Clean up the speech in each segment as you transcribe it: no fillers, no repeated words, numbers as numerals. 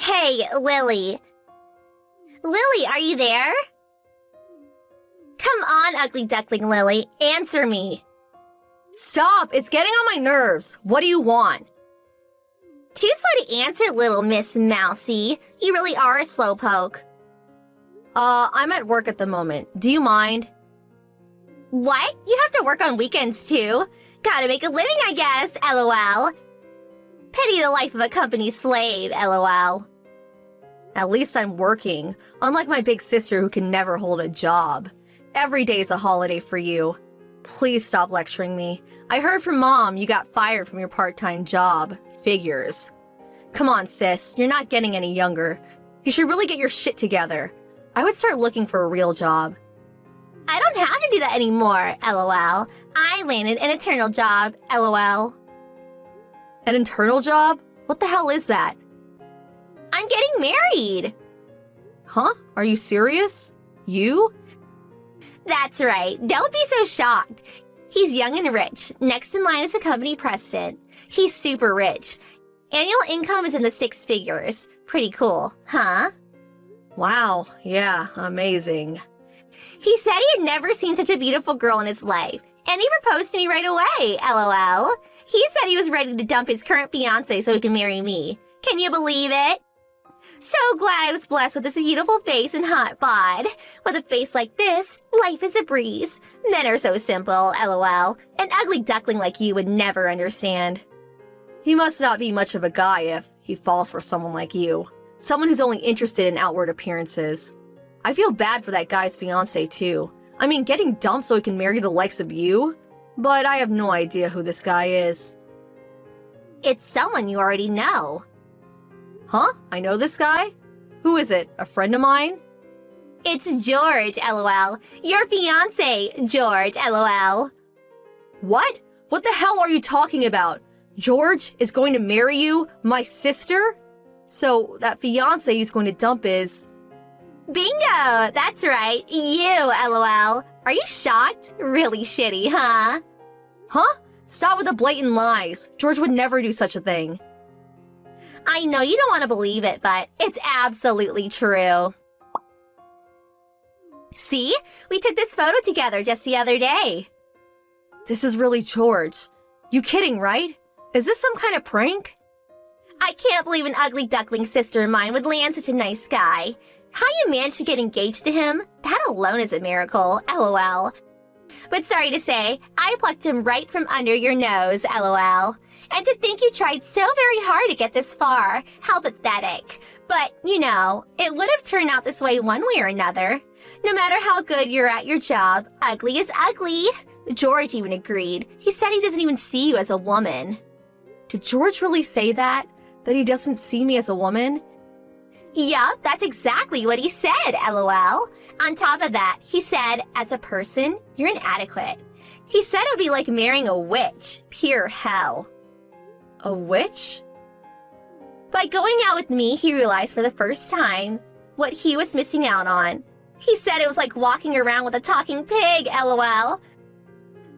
Hey, Lily. Lily, are you there? Come on, ugly duckling Lily, answer me. Stop! It's getting on my nerves. What do you want? Too slow to answer, little Miss Mousy. You really are a slowpoke. I'm at work at the moment. Do you mind? What? You have to work on weekends too? Gotta make a living, I guess, lol. Pity the life of a company slave, lol. At least I'm working, unlike my big sister who can never hold a job. Every day's a holiday for you. Please stop lecturing me. I heard from Mom you got fired from your part-time job. Figures. Come on, sis. You're not getting any younger. You should really get your shit together. I would start looking for a real job. I don't have to do that anymore, lol. I landed an eternal job, lol. An internal job? What the hell is that? I'm getting married. Huh? Are you serious? You? That's right. Don't be so shocked. He's young and rich. Next in line is the company president. He's super rich. Annual income is in the 6 figures. Pretty cool, huh? Wow, yeah, amazing. He said he had never seen such a beautiful girl in his life, and he proposed to me right away, lol. He said he was ready to dump his current fiancé so he can marry me. Can you believe it? So glad I was blessed with this beautiful face and hot bod. With a face like this, life is a breeze. Men are so simple, lol. An ugly duckling like you would never understand. He must not be much of a guy if he falls for someone like you. Someone who's only interested in outward appearances. I feel bad for that guy's fiancé too. I mean, getting dumped so he can marry the likes of you? But I have no idea who this guy is. It's someone you already know. Huh? I know this guy? Who is it? A friend of mine? It's George, lol. Your fiancé, George, lol. What? What the hell are you talking about? George is going to marry you? My sister? So that fiancé he's going to dump is... Bingo! That's right. You, lol. Are you shocked? Really shitty, huh? Huh? Stop with the blatant lies. George would never do such a thing. I know you don't want to believe it, but it's absolutely true. See? We took this photo together just the other day. This is really George. You kidding, right? Is this some kind of prank? I can't believe an ugly duckling sister of mine would land such a nice guy. How you managed to get engaged to him? That alone is a miracle, lol. But sorry to say, I plucked him right from under your nose, lol. And to think you tried so very hard to get this far. How pathetic. But, you know, it would have turned out this way one way or another. No matter how good you're at your job, ugly is ugly. George even agreed. He said he doesn't even see you as a woman. Did George really say that? That he doesn't see me as a woman? Yup, that's exactly what he said, lol. On top of that, he said, as a person, you're inadequate. He said it would be like marrying a witch. Pure hell. A witch? By going out with me, he realized for the first time what he was missing out on. He said it was like walking around with a talking pig, lol.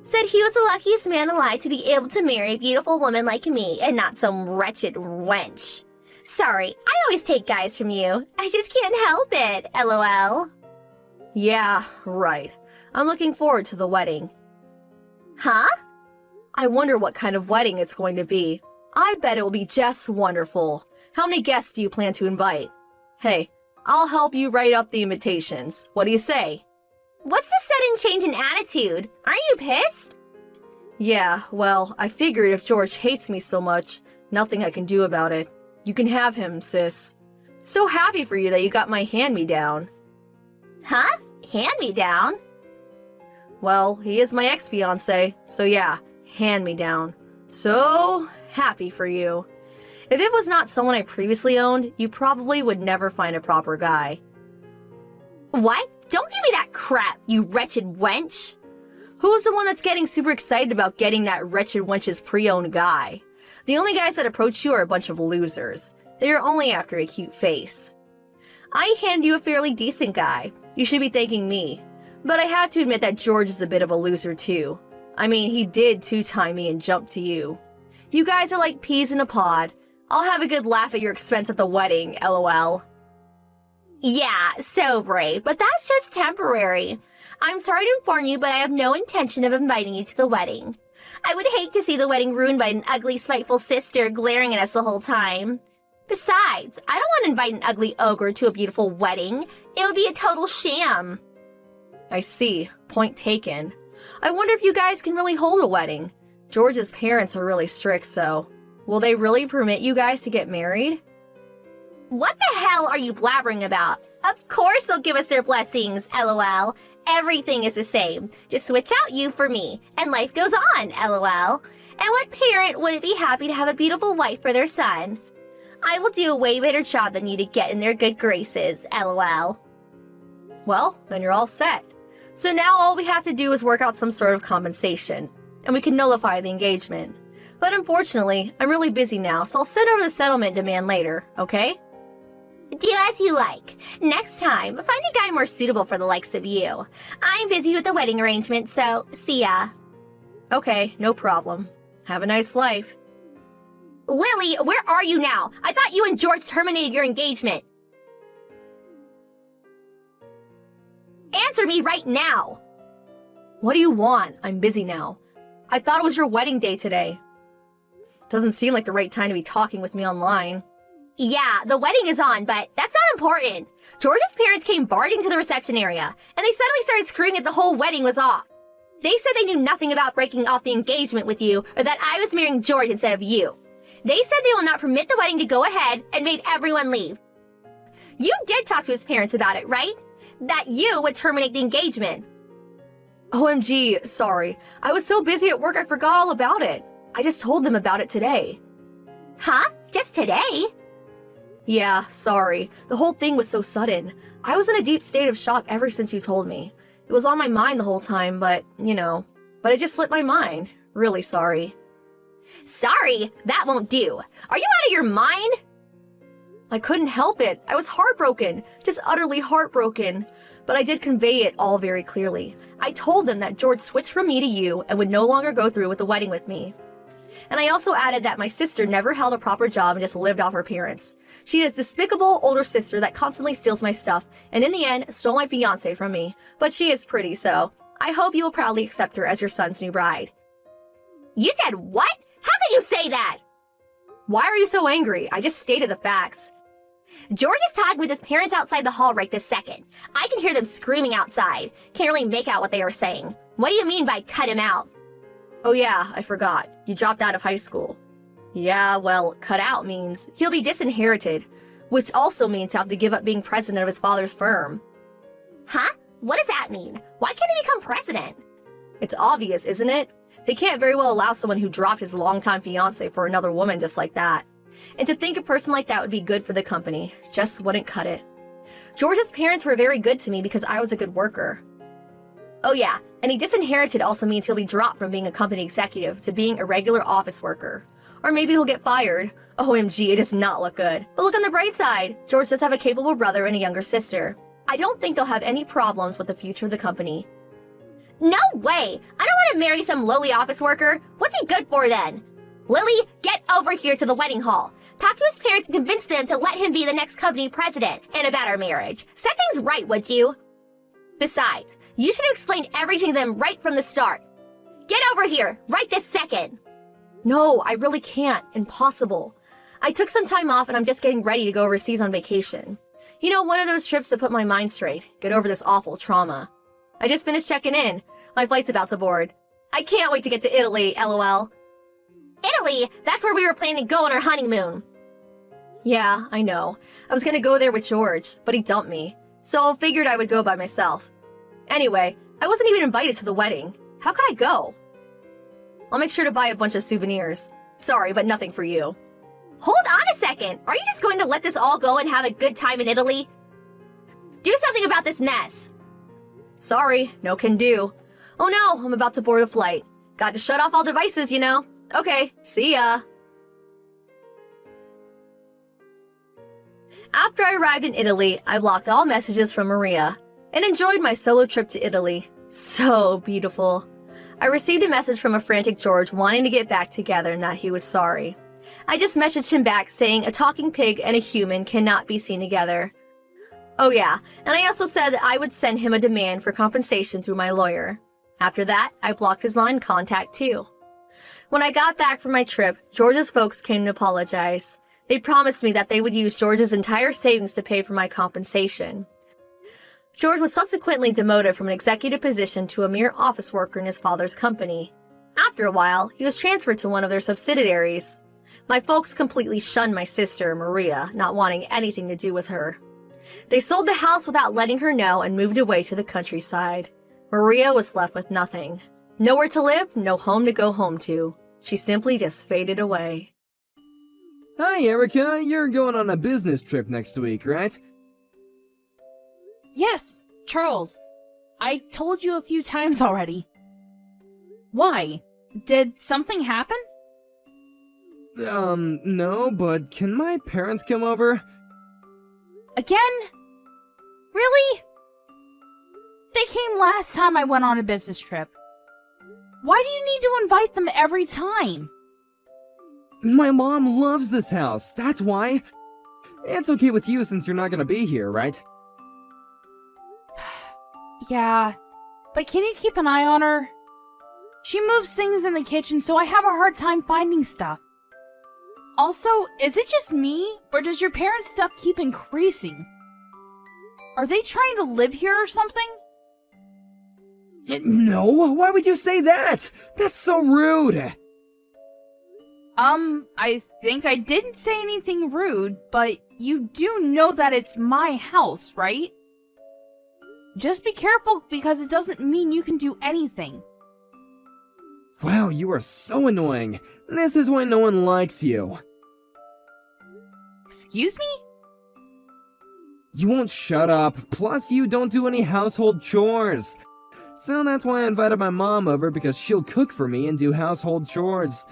Said he was the luckiest man alive to be able to marry a beautiful woman like me and not some wretched wench. Sorry, I always take guys from you. I just can't help it, lol. Yeah, right. I'm looking forward to the wedding. Huh? I wonder what kind of wedding it's going to be. I bet it will be just wonderful. How many guests do you plan to invite? Hey, I'll help you write up the invitations. What do you say? What's the sudden change in attitude? Aren't you pissed? Yeah, well, I figured if George hates me so much, nothing I can do about it. You can have him, sis. So happy for you that you got my hand-me-down. Huh? Hand-me-down? Well, he is my ex-fiancé, so yeah, hand-me-down. So happy for you. If it was not someone I previously owned, you probably would never find a proper guy. What? Don't give me that crap, you wretched wench. Who's the one that's getting super excited about getting that wretched wench's pre-owned guy? The only guys that approach you are a bunch of losers. They are only after a cute face. I handed you a fairly decent guy. You should be thanking me. But I have to admit that George is a bit of a loser too. I mean, he did two-time me and jump to you. You guys are like peas in a pod. I'll have a good laugh at your expense at the wedding, lol. Yeah, so brave, but that's just temporary. I'm sorry to inform you, but I have no intention of inviting you to the wedding. I would hate to see the wedding ruined by an ugly, spiteful sister glaring at us the whole time. Besides, I don't want to invite an ugly ogre to a beautiful wedding. It would be a total sham. I see. Point taken. I wonder if you guys can really hold a wedding. George's parents are really strict, so will they really permit you guys to get married? What the hell are you blabbering about? Of course they'll give us their blessings, lol. Everything is the same. Just switch out you for me, and life goes on, lol. And what parent wouldn't be happy to have a beautiful wife for their son? I will do a way better job than you to get in their good graces, lol. Well, then you're all set. So now all we have to do is work out some sort of compensation, and we can nullify the engagement. But unfortunately, I'm really busy now, so I'll send over the settlement demand later, okay? Do as you like. Next time, find a guy more suitable for the likes of you. I'm busy with the wedding arrangement, so see ya. Okay, no problem. Have a nice life. Lily, where are you now? I thought you and George terminated your engagement. Answer me right now. What do you want? I'm busy now. I thought it was your wedding day today. Doesn't seem like the right time to be talking with me online. Yeah, the wedding is on, but that's not important. George's parents came barging to the reception area, and they suddenly started screaming that the whole wedding was off. They said they knew nothing about breaking off the engagement with you, or that I was marrying George instead of you. They said they will not permit the wedding to go ahead, and made everyone leave. You did talk to his parents about it, right? That you would terminate the engagement. OMG, sorry. I was so busy at work I forgot all about it. I just told them about it today. Huh? Just today? Yeah, sorry. The whole thing was so sudden. I was in a deep state of shock ever since you told me. It was on my mind the whole time, but it just slipped my mind. Really sorry. Sorry? That won't do. Are you out of your mind? I couldn't help it. I was heartbroken. Just utterly heartbroken. But I did convey it all very clearly. I told them that George switched from me to you and would no longer go through with the wedding with me. And I also added that my sister never held a proper job and just lived off her parents. She is a despicable older sister that constantly steals my stuff and in the end stole my fiancé from me. But she is pretty, so I hope you will proudly accept her as your son's new bride. You said what? How could you say that? Why are you so angry? I just stated the facts. George is talking with his parents outside the hall right this second. I can hear them screaming outside. Can't really make out what they are saying. What do you mean by cut him out? Oh yeah, I forgot. You dropped out of high school. Yeah, well, cut out means he'll be disinherited, which also means he'll have to give up being president of his father's firm. Huh? What does that mean? Why can't he become president? It's obvious, isn't it? They can't very well allow someone who dropped his longtime fiancé for another woman just like that. And to think a person like that would be good for the company just wouldn't cut it. George's parents were very good to me because I was a good worker. Oh yeah, and he disinherited also means he'll be dropped from being a company executive to being a regular office worker. Or maybe he'll get fired. OMG, it does not look good. But look on the bright side. George does have a capable brother and a younger sister. I don't think they'll have any problems with the future of the company. No way! I don't want to marry some lowly office worker. What's he good for then? Lily, get over here to the wedding hall. Talk to his parents and convince them to let him be the next company president and about our marriage. Set things right, would you? Besides, you should have explained everything to them right from the start. Get over here, right this second. No, I really can't. Impossible. I took some time off and I'm just getting ready to go overseas on vacation. You know, one of those trips to put my mind straight, get over this awful trauma. I just finished checking in. My flight's about to board. I can't wait to get to Italy, lol. Italy? That's where we were planning to go on our honeymoon. Yeah, I know. I was gonna go there with George, but he dumped me. So I figured I would go by myself. Anyway, I wasn't even invited to the wedding. How could I go? I'll make sure to buy a bunch of souvenirs. Sorry, but nothing for you. Hold on a second. Are you just going to let this all go and have a good time in Italy? Do something about this mess. Sorry, no can do. Oh no, I'm about to board the flight. Got to shut off all devices, you know. Okay, see ya. After I arrived in Italy, I blocked all messages from Maria and enjoyed my solo trip to Italy. So beautiful. I received a message from a frantic George wanting to get back together and that he was sorry. I just messaged him back saying a talking pig and a human cannot be seen together. Oh yeah, and I also said that I would send him a demand for compensation through my lawyer. After that, I blocked his line contact too. When I got back from my trip, George's folks came to apologize. They promised me that they would use George's entire savings to pay for my compensation. George was subsequently demoted from an executive position to a mere office worker in his father's company. After a while, he was transferred to one of their subsidiaries. My folks completely shunned my sister, Maria, not wanting anything to do with her. They sold the house without letting her know and moved away to the countryside. Maria was left with nothing. Nowhere to live, no home to go home to. She simply just faded away. Hi, Erica. You're going on a business trip next week, right? Yes, Charles. I told you a few times already. Why? Did something happen? No, but can my parents come over? Again? Really? They came last time I went on a business trip. Why do you need to invite them every time? My mom loves this house, that's why. It's okay with you since you're not gonna be here, right? Yeah, but can you keep an eye on her? She moves things in the kitchen, so I have a hard time finding stuff. Also, is it just me, or does your parents' stuff keep increasing? Are they trying to live here or something? No, why would you say that? That's so rude. I think I didn't say anything rude, but you do know that it's my house, right? Just be careful because it doesn't mean you can do anything. Wow, you are so annoying. This is why no one likes you. Excuse me? You won't shut up, plus you don't do any household chores. So that's why I invited my mom over because she'll cook for me and do household chores.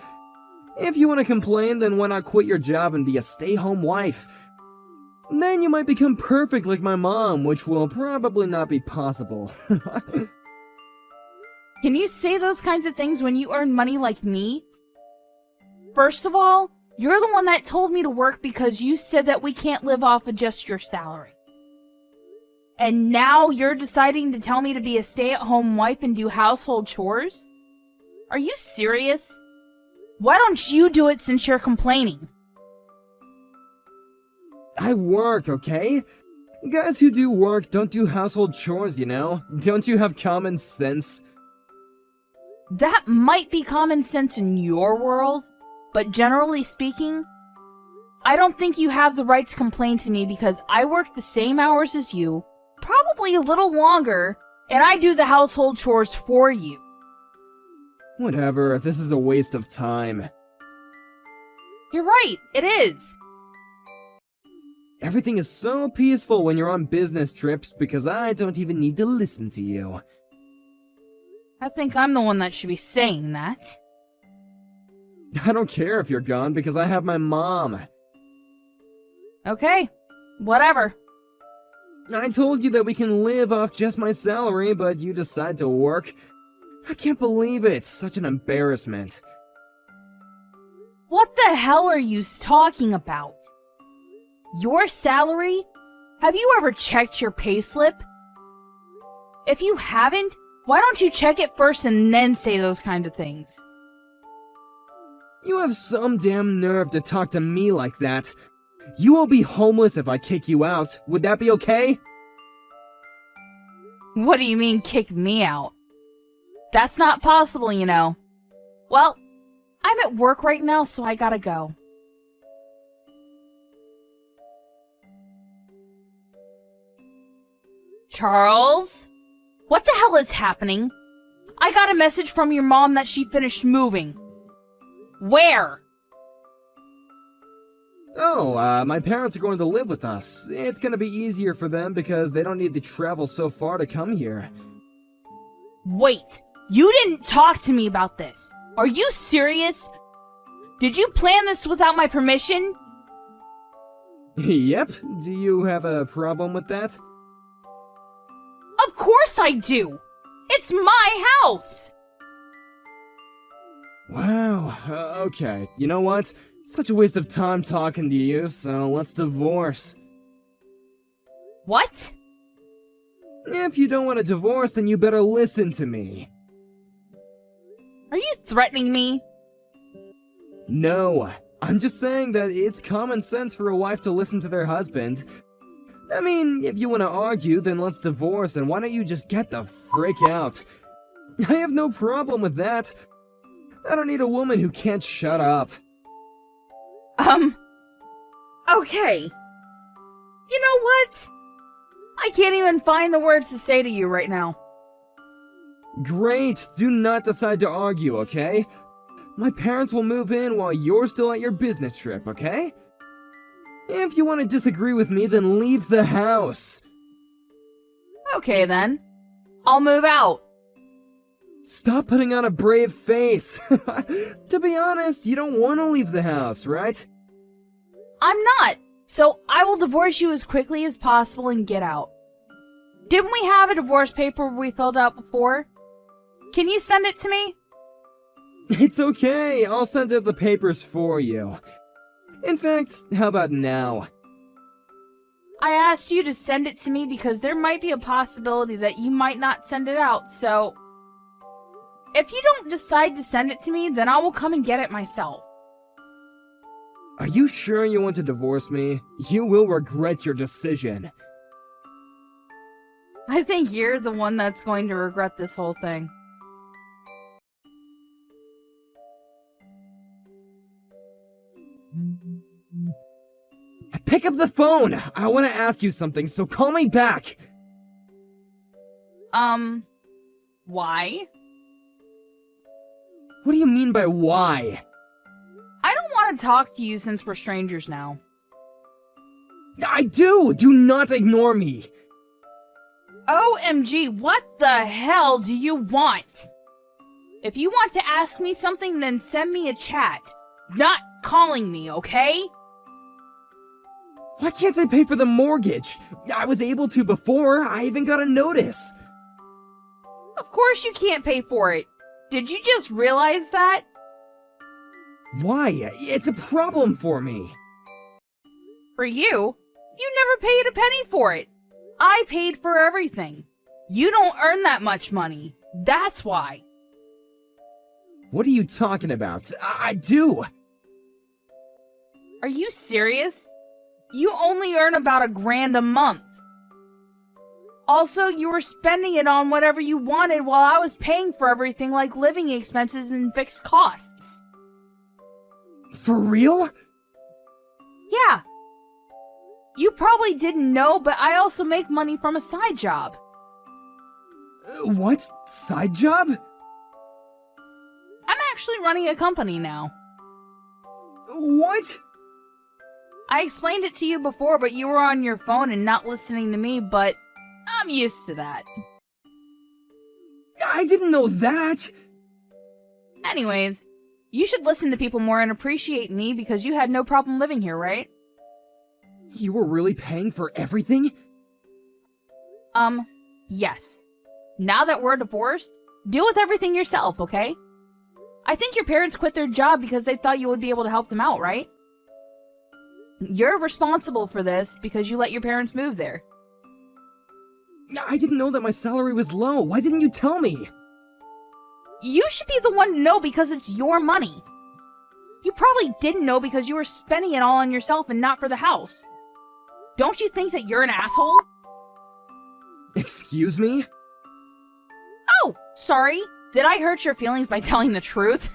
If you want to complain, then why not quit your job and be a stay-home wife? Then you might become perfect like my mom, which will probably not be possible. Can you say those kinds of things when you earn money like me? First of all, you're the one that told me to work because you said that we can't live off of just your salary. And now you're deciding to tell me to be a stay-at-home wife and do household chores? Are you serious? Why don't you do it since you're complaining? I work, okay? Guys who do work don't do household chores, you know? Don't you have common sense? That might be common sense in your world, but generally speaking, I don't think you have the right to complain to me because I work the same hours as you, probably a little longer, and I do the household chores for you. Whatever, this is a waste of time. You're right, it is. Everything is so peaceful when you're on business trips because I don't even need to listen to you. I think I'm the one that should be saying that. I don't care if you're gone because I have my mom. Okay, whatever. I told you that we can live off just my salary, but you decide to work. I can't believe it. Such an embarrassment. What the hell are you talking about? Your salary? Have you ever checked your payslip? If you haven't, why don't you check it first and then say those kind of things? You have some damn nerve to talk to me like that. You will be homeless if I kick you out. Would that be okay? What do you mean kick me out? That's not possible, you know. Well, I'm at work right now, so I gotta go. Charles? What the hell is happening? I got a message from your mom that she finished moving. Where? Oh, my parents are going to live with us. It's gonna be easier for them because they don't need to travel so far to come here. Wait, you didn't talk to me about this. Are you serious? Did you plan this without my permission? Yep. Do you have a problem with that? Of course I do! It's my house! Wow, okay. You know what? Such a waste of time talking to you, so let's divorce. What? If you don't want a divorce, then you better listen to me. Are you threatening me? No, I'm just saying that it's common sense for a wife to listen to their husband. I mean, if you want to argue, then let's divorce, and why don't you just get the frick out? I have no problem with that. I don't need a woman who can't shut up. Okay. You know what? I can't even find the words to say to you right now. Great, do not decide to argue, okay? My parents will move in while you're still at your business trip, okay? If you want to disagree with me, then leave the house. Okay then. I'll move out. Stop putting on a brave face. To be honest, you don't want to leave the house, right? I'm not. So I will divorce you as quickly as possible and get out. Didn't we have a divorce paper we filled out before? Can you send it to me? It's okay, I'll send out the papers for you. In fact, how about now? I asked you to send it to me because there might be a possibility that you might not send it out, so... If you don't decide to send it to me, then I will come and get it myself. Are you sure you want to divorce me? You will regret your decision. I think you're the one that's going to regret this whole thing. Pick up the phone! I want to ask you something, so call me back! Why? What do you mean by why? I don't want to talk to you since we're strangers now. I do! Do not ignore me! OMG, what the hell do you want? If you want to ask me something, then send me a chat. Not calling me, okay? Why can't I pay for the mortgage? I was able to before, I even got a notice. Of course you can't pay for it. Did you just realize that? Why? It's a problem for me. For you? You never paid a penny for it. I paid for everything. You don't earn that much money. That's why. What are you talking about? I do! Are you serious? You only earn about $1,000 a month. Also, you were spending it on whatever you wanted while I was paying for everything like living expenses and fixed costs. For real? Yeah. You probably didn't know, but I also make money from a side job. What? Side job? I'm actually running a company now. What? I explained it to you before, but you were on your phone and not listening to me, but I'm used to that. I didn't know that! Anyways, you should listen to people more and appreciate me because you had no problem living here, right? You were really paying for everything? Yes. Now that we're divorced, deal with everything yourself, okay? I think your parents quit their job because they thought you would be able to help them out, right? You're responsible for this because you let your parents move there. I didn't know that my salary was low. Why didn't you tell me? You should be the one to know because it's your money. You probably didn't know because you were spending it all on yourself and not for the house. Don't you think that you're an asshole? Excuse me? Oh, sorry. Did I hurt your feelings by telling the truth?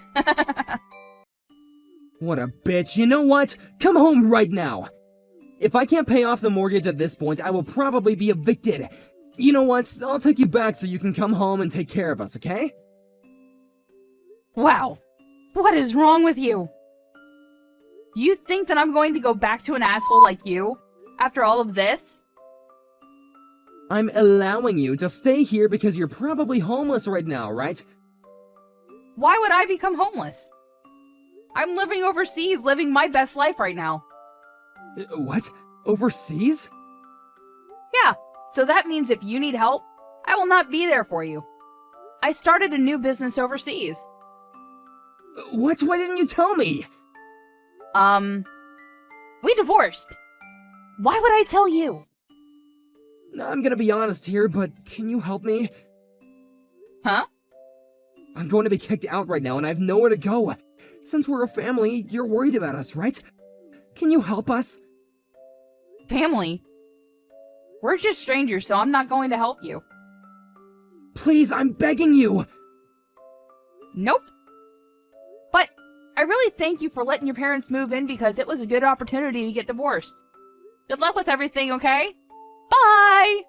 What a bitch. You know what? Come home right now. If I can't pay off the mortgage at this point, I will probably be evicted. You know what? I'll take you back so you can come home and take care of us, okay? Wow. What is wrong with you? You think that I'm going to go back to an asshole like you? After all of this? I'm allowing you to stay here because you're probably homeless right now, right? Why would I become homeless? I'm living overseas, living my best life right now. What? Overseas? Yeah, so that means if you need help, I will not be there for you. I started a new business overseas. What? Why didn't you tell me? We divorced. Why would I tell you? I'm gonna be honest here, but can you help me? Huh? I'm going to be kicked out right now and I have nowhere to go. Since we're a family, you're worried about us, right? Can you help us? Family? We're just strangers, so I'm not going to help you. Please, I'm begging you! Nope. But I really thank you for letting your parents move in because it was a good opportunity to get divorced. Good luck with everything, okay? Bye!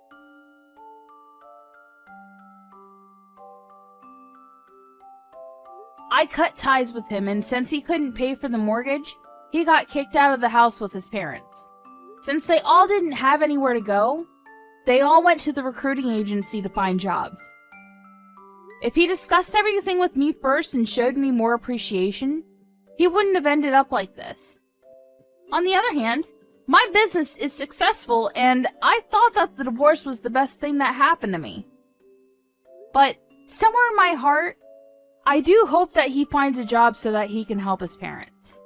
I cut ties with him, and since he couldn't pay for the mortgage, he got kicked out of the house with his parents. Since they all didn't have anywhere to go, they all went to the recruiting agency to find jobs. If he discussed everything with me first and showed me more appreciation, he wouldn't have ended up like this. On the other hand, my business is successful, and I thought that the divorce was the best thing that happened to me. But somewhere in my heart, I do hope that he finds a job so that he can help his parents.